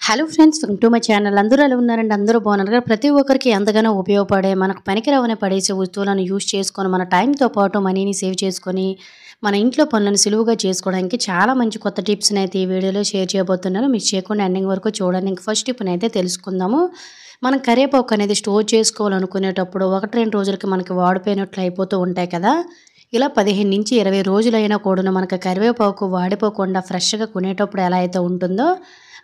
Hello friends, welcome to my channel. అందరూ ఎలా ఉన్నారండి? అందరూ బాగున్నారు. ప్రతి ఒక్కరికి ఎంతగానో ఉపయోగపడే మనకు పనికిరావని పడేసే వస్తువులను యూజ్ చేసుకొని మన టైంతో పాటు మనీని సేవ్ చేసుకొని మన ఇంట్లో పనులను సులువుగా చేసుకోవడానికి చాలా మంచి కొత్త టిప్స్ని అయితే ఈ వీడియోలో షేర్ చేయబోతున్నాను. మిస్ చేయకుండా ఎండింగ్ వరకు చూడండి. ఇంక ఫస్ట్ టిప్ని అయితే తెలుసుకుందాము. మనం కరివేపాకు అనేది స్టోర్ చేసుకోవాలనుకునేటప్పుడు 1-2 రోజులకి మనకి వాడిపోయినట్లు అయిపోతూ ఉంటాయి కదా. ఇలా 15 నుంచి 20 రోజులైనా కూడా మనకు కరివేపాకు వాడిపోకుండా ఫ్రెష్గా కొనేటప్పుడు ఎలా అయితే ఉంటుందో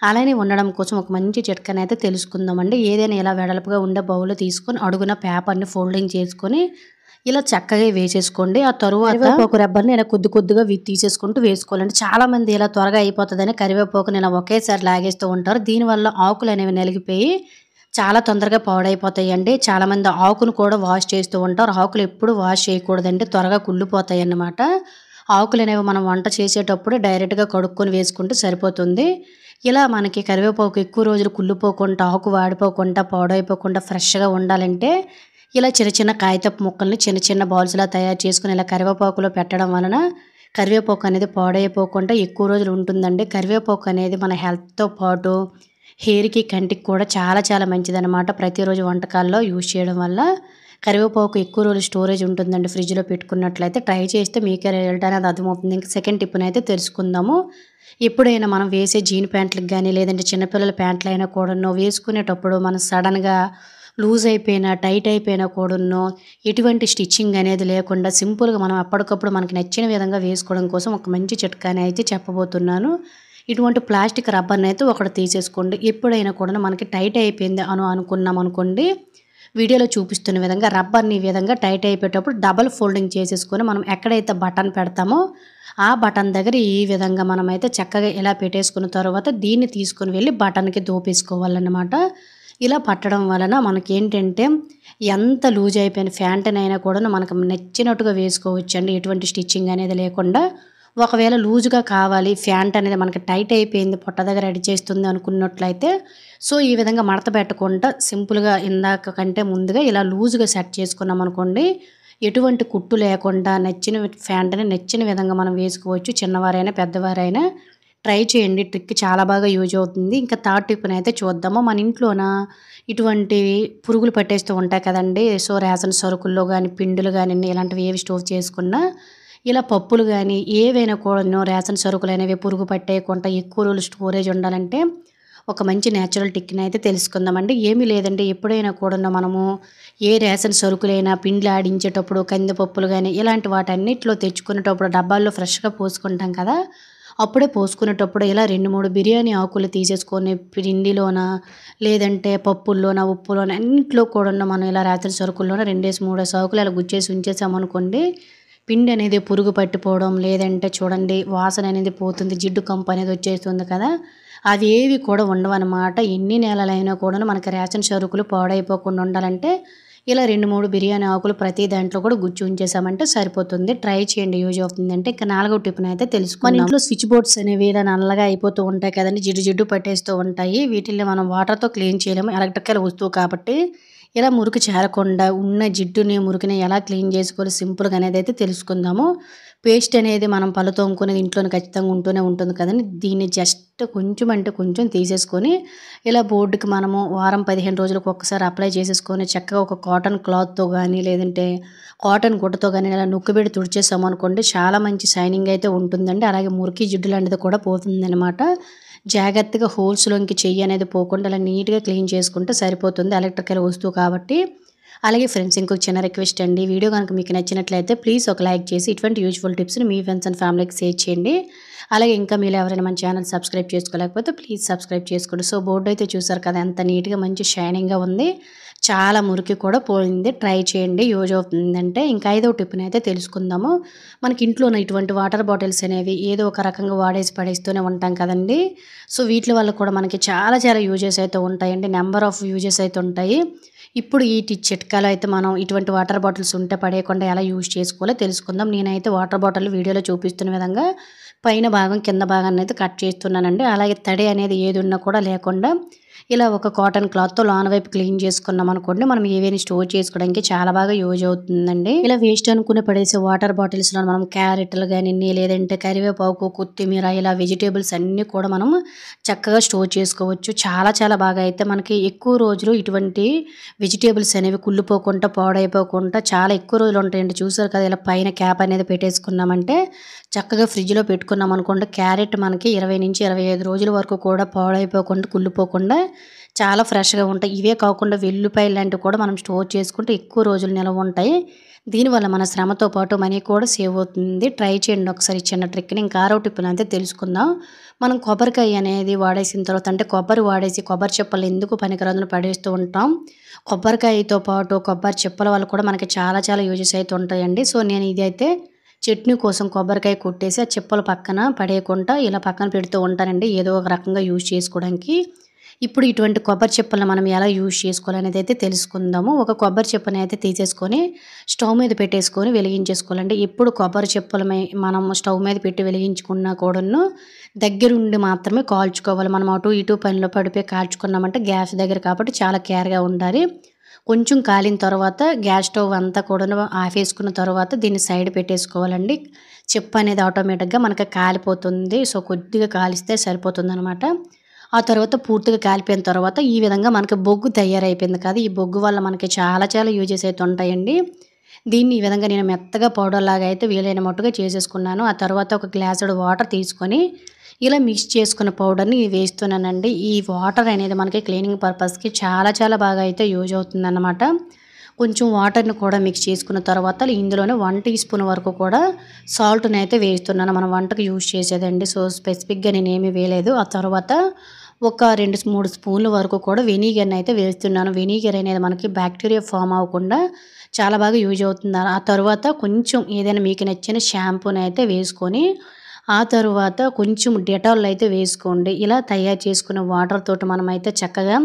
అలానే ఉండడం కోసం ఒక మంచి చిట్కాని అయితే తెలుసుకుందామండి. ఏదైనా ఇలా వెడల్పుగా ఉండే బౌల్ తీసుకొని అడుగున పేపర్ని ఫోల్డింగ్ చేసుకొని ఇలా చక్కగా వేసేసుకోండి. ఆ తరువాత కరివేపాకు రబ్బర్ని ఇలా కొద్ది కొద్దిగా తీసేసుకుంటూ వేసుకోవాలండి. చాలామంది ఇలా త్వరగా అయిపోతుందని కరివేపాకుని ఇలా ఒకేసారి లాగేస్తూ ఉంటారు. దీనివల్ల ఆకులు అనేవి నలిగిపోయి చాలా తొందరగా పాడైపోతాయండి. చాలామంది ఆకును కూడా వాష్ చేస్తూ ఉంటారు. ఆకులు ఎప్పుడు వాష్ చేయకూడదండి, త్వరగా కుళ్ళిపోతాయి అన్నమాట. ఆకులు అనేవి మనం వంట చేసేటప్పుడు డైరెక్ట్గా కడుక్కొని వేసుకుంటే సరిపోతుంది. ఇలా మనకి కరివేపాకు ఎక్కువ రోజులు కుళ్ళిపోకుండా, ఆకు వాడిపోకుండా, పాడైపోకుండా ఫ్రెష్గా ఉండాలంటే ఇలా చిన్న చిన్న కాగితపు ముక్కల్ని చిన్న చిన్న బాల్స్లా తయారు చేసుకుని ఇలా కరివేపాకులో పెట్టడం వలన కరివేపాకు అనేది పాడైపోకుండా ఎక్కువ రోజులు ఉంటుందండి. కరివేపాకు అనేది మన హెల్త్తో పాటు హెయిర్కి, కంటికి కూడా చాలా చాలా మంచిదన్నమాట. ప్రతిరోజు వంటకాల్లో యూజ్ చేయడం వల్ల కరివేపాకు ఎక్కువ రోజులు స్టోరేజ్ ఉంటుందండి. ఫ్రిడ్జ్లో పెట్టుకున్నట్లయితే ట్రై చేస్తే మీకే రిజల్ట్ అనేది అర్థమవుతుంది. ఇంకా సెకండ్ టిప్ని అయితే తెలుసుకుందాము. ఎప్పుడైనా మనం వేసే జీన్ ప్యాంట్లకు కానీ లేదంటే చిన్నపిల్లల ప్యాంట్లు అయినా కూడాను వేసుకునేటప్పుడు మనం సడన్గా లూజ్ అయిపోయినా, టైట్ అయిపోయినా కూడాను ఎటువంటి స్టిచ్చింగ్ అనేది లేకుండా సింపుల్గా మనం అప్పటికప్పుడు మనకి నచ్చిన విధంగా వేసుకోవడం కోసం ఒక మంచి చిట్కాని అయితే చెప్పబోతున్నాను. ఇటువంటి ప్లాస్టిక్ రబ్బర్ని అయితే ఒకటి తీసేసుకోండి. ఎప్పుడైనా కూడా మనకి టైట్ అయిపోయింది అనుకున్నాం అనుకోండి, వీడియోలో చూపిస్తున్న విధంగా రబ్బర్ని ఈ విధంగా టైట్ అయిపోయేటప్పుడు డబల్ ఫోల్డింగ్ చేసేసుకొని మనం ఎక్కడైతే బటన్ పెడతామో ఆ బటన్ దగ్గర ఈ విధంగా మనమైతే చక్కగా ఇలా పెట్టేసుకున్న తర్వాత దీన్ని తీసుకొని వెళ్ళి బటన్కి దోపేసుకోవాలన్నమాట. ఇలా పట్టడం వలన మనకేంటంటే ఎంత లూజ్ అయిపోయిన ప్యాంటునైనా కూడా మనకు నచ్చినట్టుగా వేసుకోవచ్చండి, ఎటువంటి స్టిచ్చింగ్ అనేది లేకుండా. ఒకవేళ లూజుగా కావాలి, ప్యాంట్ అనేది మనకి టైట్ అయిపోయింది, పొట్ట దగ్గర అడిచేస్తుంది అనుకున్నట్లయితే సో ఈ విధంగా మడత పెట్టకుండా సింపుల్గా ఇందాక కంటే ముందుగా ఇలా లూజుగా సెట్ చేసుకున్నాం అనుకోండి, ఎటువంటి కుట్టు లేకుండా నచ్చిన ప్యాంట్ని నచ్చిన విధంగా మనం వేసుకోవచ్చు. చిన్నవారైనా పెద్దవారైనా ట్రై చేయండి. ట్రిక్ చాలా బాగా యూజ్ అవుతుంది. ఇంకా థర్డ్ టిప్ని అయితే చూద్దాము. మన ఇంట్లోన ఇటువంటి పురుగులు పట్టేస్తూ ఉంటాయి కదండి. సో రేషన్ సరుకుల్లో కానీ, పిండిలు కానీ ఇలాంటివి ఏవి స్టోర్ చేసుకున్నా ఇలా పప్పులు కానీ ఏవైనా కూడా రేషన్ సరుకులు అనేవి పురుగు పట్టేయకుండా ఎక్కువ రోజులు స్టోరేజ్ ఉండాలంటే ఒక మంచి న్యాచురల్ టిక్ని అయితే తెలుసుకుందామండి. ఏమీ లేదండి, ఎప్పుడైనా కూడా మనము ఏ రేషన్ సరుకులైనా పిండిలు ఆడించేటప్పుడు కందిపప్పులు కానీ ఇలాంటి వాటన్నిటిలో తెచ్చుకునేటప్పుడు డబ్బాల్లో ఫ్రెష్గా పోసుకుంటాం కదా. అప్పుడే పోసుకునేటప్పుడు ఇలా 2-3 బిర్యానీ ఆకులు తీసేసుకొని పిండిలోన లేదంటే పప్పుల్లోన, ఉప్పులోన అన్నింటిలో కూడా మనం ఇలా రేషన్ సరుకుల్లోన 2-3 ఆకులు ఇలా గుచ్చేసి ఉంచేసామనుకోండి, పిండి అనేది పురుగు పట్టిపోవడం లేదంటే చూడండి వాసన అనేది పోతుంది, జిడ్డు కంపు అనేది వచ్చేస్తుంది కదా. అవి ఏవి కూడా ఉండవన్నమాట. ఎన్ని నెలలైనా కూడా మనకి రేషన్ సరుకులు పాడైపోకుండా ఉండాలంటే ఇలా 2-3 బిర్యానీ ఆకులు ప్రతి దాంట్లో కూడా గుచ్చి ఉంచేసామంటే సరిపోతుంది. ట్రై చేయండి, యూజ్ అవుతుంది. అంటే ఇంకా 4వ టిప్ని అయితే తెలుసుకుందాం. మన ఇంట్లో స్విచ్ బోర్డ్స్ అనేవి ఇలా నల్లగా అయిపోతూ ఉంటాయి కదండి, జిడ్డు జిడ్డు పట్టేస్తూ ఉంటాయి. వీటిని మనం వాటర్తో క్లీన్ చేయలేము, ఎలక్ట్రికల్ వస్తువు కాబట్టి. ఇలా మురికి చేరకుండా ఉన్న జిడ్డుని, మురికిని ఎలా క్లీన్ చేసుకోవాలి సింపుల్గా అనేది అయితే తెలుసుకుందాము. పేస్ట్ అనేది మనం పళ్ళు తోముకునేది ఇంట్లోనే ఖచ్చితంగా ఉంటూనే ఉంటుంది కదండి. దీన్ని జస్ట్ కొంచెం అంటే కొంచెం తీసేసుకొని ఇలా బోర్డుకి మనము వారం 15 రోజులకు ఒక్కసారి అప్లై చేసేసుకొని చక్కగా ఒక కాటన్ క్లాత్తో కానీ లేదంటే కాటన్ గుడ్డతో కానీ ఇలా నొక్కుబెట్టి తుడిచేసాము అనుకోండి, చాలా మంచి షైనింగ్ అయితే ఉంటుందండి. అలాగే మురికి జిడ్డు లాంటిది కూడా పోతుంది అనమాట. జాగ్రత్తగా హోల్స్లోకి చెయ్యి అనేది పోకుండా అలా నీట్గా క్లీన్ చేసుకుంటే సరిపోతుంది, ఎలక్ట్రికల్ వస్తువు కాబట్టి. అలాగే ఫ్రెండ్స్, ఇంకొక చిన్న రిక్వెస్ట్ అండి, వీడియో కనుక మీకు నచ్చినట్లయితే ప్లీజ్ ఒక లైక్ చేసి ఇటువంటి యూజ్ఫుల్ టిప్స్ని మీ ఫ్రెండ్స్ అండ్ ఫ్యామిలీకి షేర్ చేయండి. అలాగే ఇంకా మీరు ఎవరైనా మన ఛానల్ సబ్స్క్రైబ్ చేసుకోలేకపోతే ప్లీజ్ సబ్స్క్రైబ్ చేసుకోండి. సో బోర్డు అయితే చూసారు కదా, ఎంత నీట్గా మంచి షైనింగ్గా ఉంది, చాలా మురికి కూడా పోయింది. ట్రై చేయండి, యూజ్ అవుతుందంటే. ఇంకా 5వ టిప్ని అయితే తెలుసుకుందాము. మనకి ఇంట్లోనే ఇటువంటి వాటర్ బాటిల్స్ అనేవి ఏదో ఒక రకంగా వాడేసి పడేస్తూనే ఉంటాం కదండి. సో వీటి వల్ల కూడా మనకి చాలా చాలా యూజెస్ అయితే ఉంటాయండి, నెంబర్ ఆఫ్ యూజెస్ అయితే ఉంటాయి. ఇప్పుడు ఈ చిట్కాలో అయితే మనం ఇటువంటి వాటర్ బాటిల్స్ ఉంటే పడేయకుండా ఎలా యూజ్ చేసుకోవాలో తెలుసుకుందాం. నేనైతే వాటర్ బాటిల్ వీడియోలో చూపిస్తున్న విధంగా పైన భాగం, కింద భాగాన్నయితే కట్ చేస్తున్నానండి. అలాగే తడి అనేది ఏది ఉన్నా కూడా లేకుండా ఇలా ఒక కాటన్ క్లాత్‌తో లోన వైపు క్లీన్ చేసుకున్నామనుకోండి, మనం ఏవైనా స్టోర్ చేసుకోవడానికి చాలా బాగా యూజ్ అవుతుందండి. ఇలా వేస్ట్ అనుకుని పడేసే వాటర్ బాటిల్స్‌లో మనం క్యారెట్‌లు గానియండి, లేదంటే కరివేపాకు, కొత్తిమీర ఇలా వెజిటబుల్స్ అన్నీ కూడా మనం చక్కగా స్టోర్ చేసుకోవచ్చు. చాలా చాలా బాగా అయితే మనకి ఎక్కువ రోజులు ఇటువంటి వెజిటబుల్స్ అనేవి కుళ్ళిపోకుండా, పాడైపోకుండా చాలా ఎక్కువ రోజులు ఉంటాయండి. చూసారు కదా! ఇలా పైన క్యాప్ అనేది పెట్టేసుకున్నామంటే చక్కగా ఫ్రిడ్జ్‌లో పెట్టుకున్నామనుకోండి, క్యారెట్ మనకి 20-25 రోజుల వరకు కూడా పాడైపోకుండా, కుళ్ళిపోకుండా చాలా ఫ్రెష్‌గా ఉంటాయి. ఇవే కాకుండా వెల్లుల్లిపాయలు లాంటివి కూడా మనం స్టోర్ చేసుకుంటే ఎక్కువ రోజులు నిలవ ఉంటాయి. దీనివల్ల మన శ్రమతో పాటు మనీ కూడా సేవ్ అవుతుంది. ట్రై చేయండి ఒకసారి ఈ చిన్న ట్రిక్‌ని. ఇంకా ఆరో టిప్పునైతే తెలుసుకుందాం. మనం కొబ్బరికాయ అనేది వాడేసిన తర్వాత అంటే కొబ్బరి వాడేసి కొబ్బరి చిప్పలు ఎందుకు పనికిరాదని పడేస్తూ ఉంటాం. కొబ్బరికాయతో పాటు కొబ్బరి చిప్పల వల్ల కూడా మనకి చాలా చాలా యూజెస్ అయితే ఉంటాయండి. సో, నేను ఇదైతే చట్నీ కోసం కొబ్బరికాయ కొట్టేసి ఆ చిప్పలు పక్కన పడేయకుండా ఇలా పక్కన పెడుతూ ఉంటానండి. ఏదో ఒక రకంగా యూజ్ చేసుకోవడానికి. ఇప్పుడు ఇటువంటి కొబ్బరి చిప్పలను మనం ఎలా యూజ్ చేసుకోవాలనేది అయితే తెలుసుకుందాము. ఒక కొబ్బరి చిప్పని అయితే తీసేసుకొని స్టవ్ మీద పెట్టేసుకొని వెలిగించేసుకోవాలండి. ఎప్పుడు కొబ్బరి చిప్పలమే మనం స్టవ్ మీద పెట్టి వెలిగించుకున్నా కూడాను దగ్గరుండి మాత్రమే కాల్చుకోవాలి. మనం అటు ఇటు పనిలో పడిపోయి కాల్చుకున్నామంటే గ్యాస్ దగ్గర కాబట్టి చాలా కేర్‌గా ఉండాలి. కొంచెం కాలిన తర్వాత గ్యాస్ స్టవ్ అంతా కూడాను ఆపేసుకున్న తర్వాత దీన్ని సైడ్ పెట్టేసుకోవాలండి. చిప్ప అనేది ఆటోమేటిక్‌గా మనకి కాలిపోతుంది. సో, కొద్దిగా కాలిస్తే సరిపోతుందనమాట. ఆ తర్వాత పూర్తిగా కాలిపోయిన తర్వాత ఈ విధంగా మనకి బొగ్గు తయారైపోయింది కదా! ఈ బొగ్గు వల్ల మనకి చాలా చాలా యూజెస్ అయితే ఉంటాయండి. దీన్ని ఈ విధంగా నేను మెత్తగా పౌడర్‌లాగా అయితే వీలైన మట్టుగా చేసేసుకున్నాను. ఆ తర్వాత ఒక గ్లాసుడు వాటర్ తీసుకొని ఇలా మిక్స్ చేసుకున్న పౌడర్‌ని వేస్తున్నానండి. ఈ వాటర్ అనేది మనకి క్లీనింగ్ పర్పస్‌కి చాలా చాలా బాగా అయితే యూజ్ అవుతుందన్నమాట. కొంచెం వాటర్‌ని కూడా మిక్స్ చేసుకున్న తర్వాత ఇందులోనే 1 టీ స్పూన్ వరకు కూడా సాల్ట్‌ని అయితే వేస్తున్నాను. మనం వంటకు యూజ్ చేసేదండి. సో, స్పెసిఫిక్‌గా నేనేమి వేయలేదు. ఆ తర్వాత ఒక 2, 3 స్పూన్ల వరకు కూడా వెనిగర్‌ని అయితే వేస్తున్నాను. వెనిగర్ అనేది మనకి బ్యాక్టీరియా ఫార్మ్ అవ్వకుండా చాలా బాగా యూజ్ అవుతుంది. ఆ తరువాత కొంచెం ఏదైనా మీకు నచ్చిన షాంపూని అయితే వేసుకొని, ఆ తరువాత కొంచెం డెటాల్ అయితే వేసుకోండి. ఇలా తయారు చేసుకున్న వాటర్ తోటి మనమైతే చక్కగా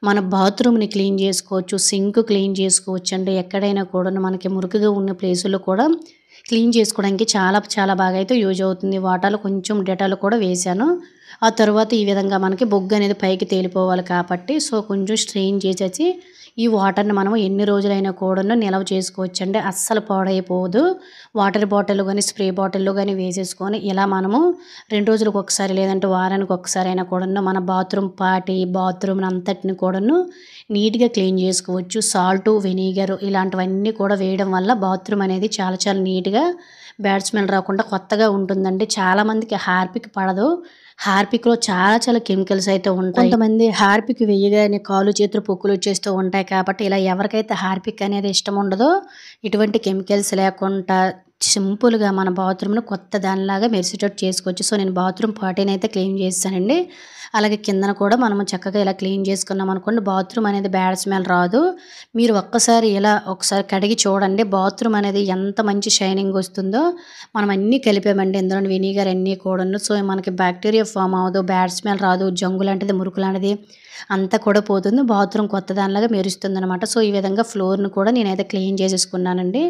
మన బాత్రూమ్‌ని క్లీన్ చేసుకోవచ్చు. సింక్ క్లీన్ చేసుకోవచ్చండి. ఎక్కడైనా కూడాను మనకి మురికిగా ఉన్న ప్లేసుల్లో కూడా క్లీన్ చేసుకోవడానికి చాలా చాలా బాగా అయితే యూజ్ అవుతుంది. వాటర్‌లో కొంచెం డెటాల్ కూడా వేశాను. ఆ తర్వాత ఈ విధంగా మనకి బొగ్గు అనేది పైకి తేలిపోవాలి కాబట్టి సో, కొంచెం స్ట్రెయిన్ చేసేసి ఈ వాటర్‌ని మనం ఎన్ని రోజులైనా కూడాను నిల్వ చేసుకోవచ్చండి. అస్సలు పాడైపోదు. వాటర్ బాటిల్‌లో గాని, స్ప్రే బాటిల్‌లో గాని వేసేసుకొని ఇలా మనము 2 రోజులకు ఒకసారి లేదంటే వారానికి ఒక్కసారైనా కూడాను మన బాత్రూమ్ పాటి, బాత్రూమ్‌ని అంతటిని కూడాను నీట్‌గా క్లీన్ చేసుకోవచ్చు. సాల్టు, వెనిగర్ ఇలాంటివన్నీ కూడా వేయడం వల్ల బాత్రూమ్ అనేది చాలా చాలా నీట్‌గా బ్యాడ్ స్మెల్ రాకుండా కొత్తగా ఉంటుందండి. చాలామందికి హార్పిక్ పడదు. హార్పిక్‌లో చాలా చాలా కెమికల్స్ అయితే ఉంటాయి. కొంతమంది హార్పిక్ వేయగానే కాళ్ళు, చేతులు పొక్కులొచ్చేస్తూ ఉంటాయి కాబట్టి ఇలా ఎవరికైతే హార్పిక్ అనేది ఇష్టం ఉండదో ఇటువంటి కెమికల్స్ లేకుండా సింపుల్‌గా మన బాత్రూమ్‌ని కొత్త దానిలాగా మెరిసేటట్టు చేసుకోవచ్చు. సో, నేను బాత్రూమ్ పార్టీనైతే క్లీన్ చేసేసానండి. అలాగే కిందన కూడా మనము చక్కగా ఇలా క్లీన్ చేసుకున్నామనుకోండి బాత్రూమ్ అనేది బ్యాడ్ స్మెల్ రాదు. మీరు ఒక్కసారి ఇలా ఒకసారి కడిగి చూడండి. బాత్రూమ్ అనేది ఎంత మంచి షైనింగ్ వస్తుందో. మనం అన్నీ కలిపామండి ఇందులోని వెనిగర్ అన్నీ కూడాను. సో, మనకి బ్యాక్టీరియా ఫార్మ్ అవ్వదు. బ్యాడ్ స్మెల్ రాదు. జంగు లాంటిది, మురుకు లాంటిది అంతా కూడా పోతుంది. బాత్రూమ్ కొత్త దానిలాగా మెరుస్తుందనమాట. సో, ఈ విధంగా ఫ్లోర్‌ని కూడా నేనైతే క్లీన్ చేసేసుకున్నానండి.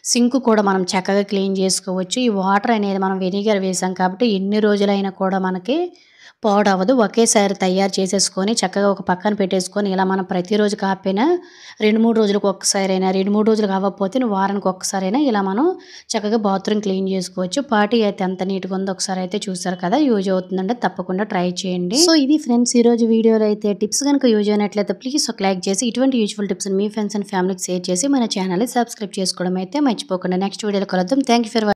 సింక్ కూడా మనం చక్కగా క్లీన్ చేసుకోవచ్చు. ఈ వాటర్ అనేది మనం వెనిగర్ వేసాం కాబట్టి ఎన్ని రోజులైనా కూడా మనకి పాడవదు. ఒకేసారి తయారు చేసేసుకొని చక్కగా ఒక పక్కన పెట్టేసుకొని ఇలా మనం ప్రతిరోజు కాకపోయినా 2, 3 రోజులకు ఒక్కసారైనా 2, 3 రోజులకు అవ్వకపోతే వారానికి ఒక్కసారైనా ఇలా మనం చక్కగా బాత్రూమ్ క్లీన్ చేసుకోవచ్చు. పార్టీ అయితే ఎంత నీట్‌గా ఉందో ఒకసారి అయితే చూసారు కదా! యూజ్ అవుతుందంటే తప్పకుండా ట్రై చేయండి. సో, ఇది ఫ్రెండ్స్ ఈరోజు వీడియోలో అయితే టిప్స్ గనుక యూజ్ అయినట్లయితే ప్లీజ్ ఒక లైక్ చేసి ఇటువంటి యూజ్‌ఫుల్ టిప్స్‌ని మీ ఫ్రెండ్స్ అండ్ ఫ్యామిలీకి షేర్ చేసి మన ఛానల్‌ని సబ్స్క్రైబ్ చేసుకోవడం అయితే మర్చిపోకండి. నెక్స్ట్ వీడియోలో కలుద్దాం. Thank you for